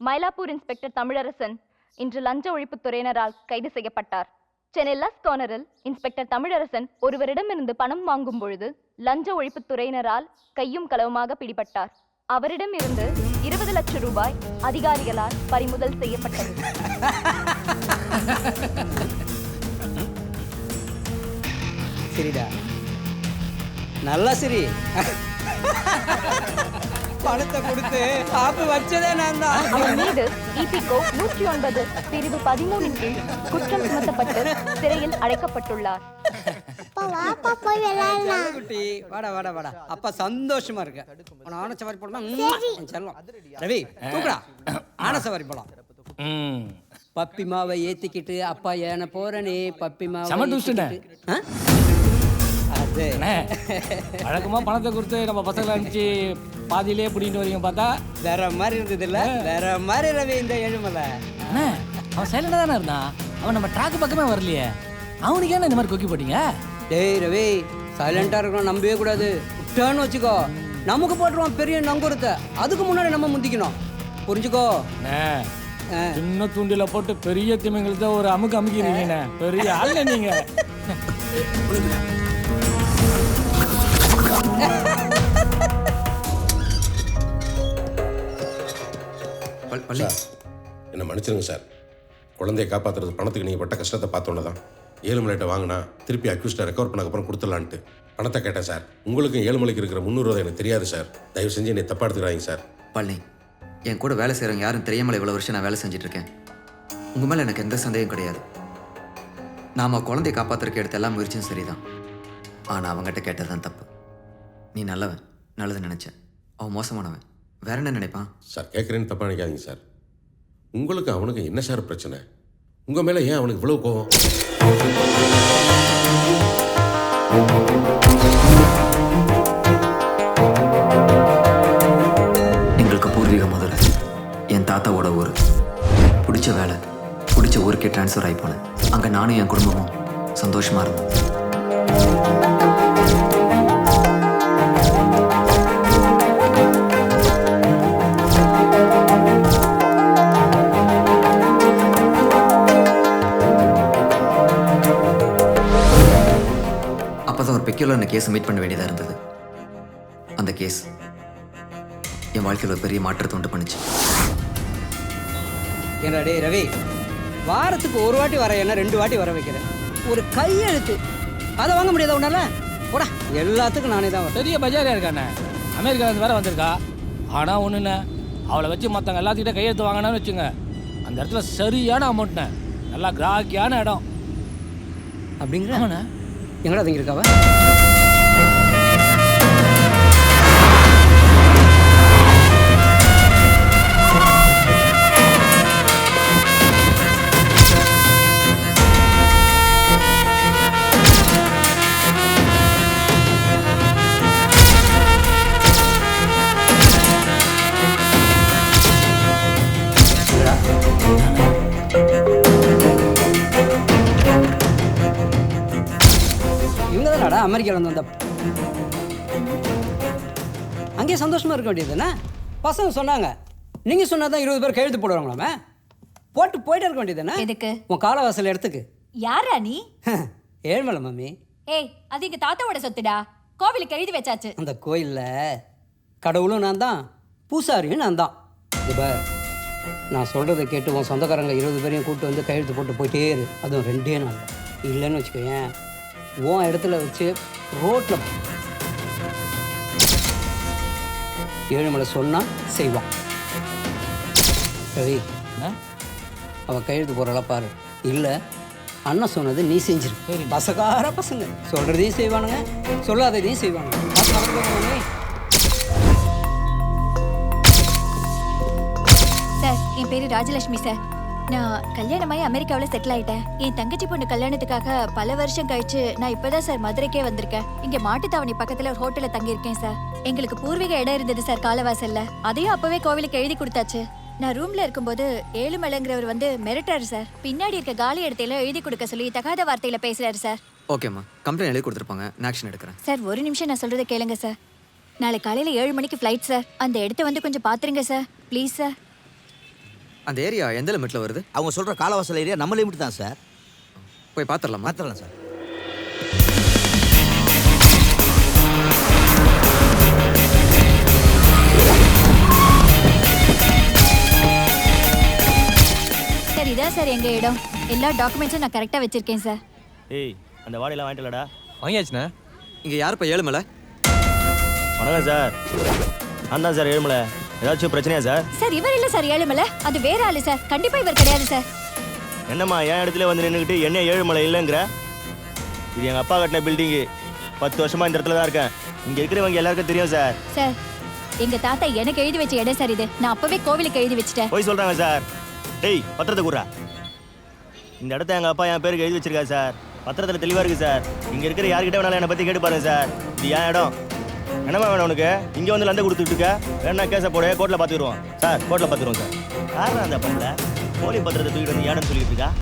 Mylapore inspector Tamilarasan இன்று லஞ்ச ஒழிப்புத்துறையினரால் கைது செய்யப்பட்டார். சென்னை லஸ் கார்னரில் இன்ஸ்பெக்டர் தமிழரசன் ஒருவரிடமிருந்து பணம் வாங்கும் பொழுது லஞ்ச ஒழிப்புத்துறையினரால் கையும் களவுமாக பிடிபட்டார். அவரிடம் இருந்து 20 லட்சம் ரூபாய் அதிகாரிகளால் பறிமுதல் செய்யப்பட்டது. சரிடா, நல்லா சரி. பணத்தை கொடுத்து காப்பு வச்சதே நான் தான். அவர் மீது இபிகோ 109 பிரிவு 13 கீழ் குற்றம் சுமத்தப்பட்டு சிறையில் அடைக்கப்பட்டுள்ளார். குட்டி வாடா வாடா வாடா, அப்பா சந்தோஷமா இருக்க. ஆன சவாரி போடலாம் செல்லம். ரவி தூக்குடா, ஆன சவாரி போலாம். பப்பி மாவை ஏத்திக்கிட்டு அப்பா ஏன போறனே, பப்பி மாவை அது வழக்கமா பணத்தை கொடுத்து நம்ம பசங்களை அனுப்பிச்சு பாதியிலே பிடிக்கிட்டு வரீங்க பார்த்தா வேற மாதிரி இருந்தது இல்ல, வேற மாதிரி ரவி இந்த ஏழுமலை. அவன் சைலண்டா தானே இருந்தான், அவன் நம்ம ட்ராக் பக்கமே வரலையே, அவனுக்கு ஏன்னா இந்த மாதிரி கொக்கி போட்டீங்க? டேய் ரவி, சைலண்டா இருக்கணும், நம்பவே கூடாது. விட்டான்னு வச்சுக்கோ நமக்கு போட்டுருவான் பெரிய நங்குறத. அதுக்கு முன்னாடி நம்ம முந்திக்கணும், புரிஞ்சுக்கோ. சின்ன தூண்டில போட்டு பெரிய திமிங்களுக்கு ஒரு அமுக்கு அமுக்கிறீங்க, பெரிய ஆள் நீங்க. என்ன மன்னிச்சிருங்க சார். குழந்தைய காப்பாற்றுறது பணத்துக்கு நீங்கள் பட்ட கஷ்டத்தை பார்த்தோன்னு தான் ஏழுமலைகிட்ட வாங்கினா திருப்பி அக்யூஸ்டை ரெக்கவர் பண்ணக்கப்புறம் கொடுத்துடலான்ட்டு பணத்தை கேட்டேன் சார். உங்களுக்கும் ஏழுமலைக்கு இருக்கிற 300 எனக்கு தெரியாது சார். தயவு செஞ்சு என்னை தப்பாக எடுத்துக்கிறாங்க சார். பழனி, என் கூட வேலை செய்கிறவங்க யாரும் தெரியாமல் இவ்வளோ வருஷம் நான் வேலை செஞ்சிட்ருக்கேன். உங்கள் மேலே எனக்கு எந்த சந்தேகம் கிடையாது. நாம் குழந்தைய காப்பாற்றுறதுக்கு எடுத்த எல்லா முயற்சியும் சரிதான். ஆனால் அவங்ககிட்ட கேட்டது தான் தப்பு. நீ நல்லவன், நல்லது நினச்சேன். அவன் மோசமானவன், வேற என்ன நினைப்பான்? சார் கேட்குறேன்னு தப்பாக நினைக்காதீங்க சார். உங்களுக்கு அவனுக்கு என்ன சார் பிரச்சனை? உங்கள் மேலே ஏன் அவனுக்கு இவ்வளோ கோவம்? எங்களுக்கு பூர்வீக மதுரை, என் தாத்தாவோட ஊர். பிடிச்ச வேலை, பிடிச்ச ஊருக்கே டிரான்ஸ்ஃபர் ஆகி போனேன். அங்கே நானும் என் குடும்பமும் சந்தோஷமாக இருந்தோம். ஒரு பெக்யூலர் கேஸ் மீட் பண்ண வேண்டியதாக இருந்தது. அந்த கேஸ் என் வாழ்க்கையில் ஒரு பெரிய மாற்றத்தை உண்டு பண்ணுச்சு. ஏன்னா டே ரவி, வாரத்துக்கு ஒரு வாட்டி வர என்ன 2 வாட்டி வர வைக்கிறேன். ஒரு கையெழுத்து அதை வாங்க முடியாத உன்னால? போடா, எல்லாத்துக்கும் நானே தான். பெரிய பஜாரியா இருக்கானே, அமெரிக்காவிலேருந்து வேற வந்திருக்கா. ஆனால் ஒன்று இல்லை, அவளை வச்சு மற்றவங்க எல்லாத்துக்கிட்ட கையெழுத்து வாங்கினான்னு வச்சுங்க, அந்த இடத்துல சரியான அமௌண்ட்ண்ணே, நல்லா கிராக்கியான இடம் அப்படிங்கிற. எங்கடா தங்கி இருக்காவ? அமெரிக்காவில் வந்த அங்கேயே சந்தோஷமா இருக்க வேண்டியதுதானே? பசங்க சொன்னாங்க, நீங்க சொன்னாதான் 20 பேர் கையெழுத்து போடுவாங்களாமே. போயிட்டு இருக்க வேண்டியதுதானே? எதுக்கு? உன் காலவாசல் இடத்துக்கு. யாரா நீ? ஏழுமலை மாமி. ஏய், அது எங்க தாத்தாவோட சொத்துடா. கோவிலுக்கு எழுதி வச்சாச்சு. அந்த கோயில்ல கடவுளும் நான் தான், பூசாரியும் நான் தான். நான் சொல்றதை கேட்டு உன் சொந்தக்காரங்க 20 பேரையும் கூப்பிட்டு வந்து கையெழுத்து போட்டு போயிட்டே இரு. அதுவும் 2 நாள் இல்லைன்னு வச்சுக்கோயேன், உன் இடத்துல வச்சு ரோட்டில் ஏழுமலை சொன்னா செய்வான். சரி, அவன் கையெழுத்து போறலாம் பாரு. இல்லை அண்ணன் சொன்னது நீ செஞ்சிரு. பசக்கார பசங்க சொல்றதையும் செய்வானுங்க, சொல்லாததையும் செய்வானுங்க. சார், என் பேரு ராஜலட்சுமி சார். நான் கல்யாணமாயி அமெரிக்காவில் செட்டில் ஆயிட்டேன். என் தங்கச்சி பொண்ணு கல்யாணத்துக்காக பல வருஷம் கழிச்சு நான் இப்பதான் சார் மதுரைக்கே வந்திருக்கேன். இங்க மாட்டுத்தாவணி பக்கத்துல ஒரு ஹோட்டல்ல தங்கியிருக்கேன் சார். எங்களுக்கு பூர்வீக இடம் இருந்தது சார் காலவாசல்ல. அதையும் அப்பவே கோவிலுக்கு எழுதி கொடுத்தாச்சு. நான் ரூம்ல இருக்கும்போது ஏழுமலைங்கிறவர் வந்து மிரட்டாரு சார். பின்னாடி இருக்க காலி இடத்துல எழுதி கொடுக்க சொல்லி தகாத வார்த்தையில பேசுறாரு சார். ஓகேம்மா, கம்ப்ளைண்ட் எழுதி கொடுத்துருப்பாங்க, நான் ஆக்ஷன் எடுக்கிறேன். சார் ஒரு நிமிஷம், நான் சொல்றதை கேளுங்க சார். நாளை காலையில 7 மணிக்கு ஃப்ளைட் சார். அந்த இடத்த வந்து கொஞ்சம் பாத்துருங்க சார், ப்ளீஸ் சார். அந்த ஏரியா எந்த லிமிட்டில் வருது? அவங்க சொல்கிற காலவாசல் ஏரியா நம்ம லிமிட் தான் சார். போய் பார்த்துடலாமா? மாத்திரலாம் சார். சார் இதான் சார் எங்க இடம். எல்லா டாக்குமெண்ட்ஸும் நான் கரெக்டாக வச்சிருக்கேன் சார். ஏய் அந்த வாடையெல்லாம் வாங்கிட்டலடா. வாங்கியாச்சுண்ணே. இங்கே யாருப்பா ஏழுமலை? வணக்கம் சார். நான் தான் சார் ஏழுமலை. ஏதாச்சும் பிரச்சனையா சார்? சார் இவர் இல்லை சார் ஏழுமலை, அது வேற ஆளு சார். கண்டிப்பா இவர் கிடையாது சார். என்னம்மா என் இடத்துல வந்து நின்றுக்கிட்டு என்ன ஏழுமலை இல்லைங்கிற? இது எங்கள் அப்பா கட்டின பில்டிங்கு. 10 வருஷமா இந்த இடத்துல தான் இருக்கேன். இங்கே இருக்கிறவங்க எல்லாருக்கும் தெரியும் சார். சார் எங்க தாத்தா எனக்கு எழுதி வச்ச இடம் சார் இது. நான் அப்பவே கோவிலுக்கு எழுதி வச்சிட்டேன். போய் சொல்கிறாங்க சார். டேய் பத்திரத்தை கூடுறா. இந்த இடத்த எங்கள் அப்பா என் பேருக்கு எழுதி வச்சிருக்கா சார். பத்திரத்தில் தெளிவாக இருக்குது சார். இங்கே இருக்கிற யார்கிட்ட வேணாலும் என்னை பற்றி கேட்டு பாருங்க சார். இது என் இடம். என்னம்மா வேணும் உனக்கு? இங்கே வந்து லஞ்சம் கொடுத்துட்டு இருக்க? வேணா கேஸை போட, கோர்ட்டில் பார்த்துக்குருவோம் சார். கோர்ட்டில் பார்த்துருவோம் சார். யாரா அந்த பண்ணல போலி பத்திரத்தை தூக்கிட்டு வந்து ஏன்னு சொல்லிட்டு இருக்கா?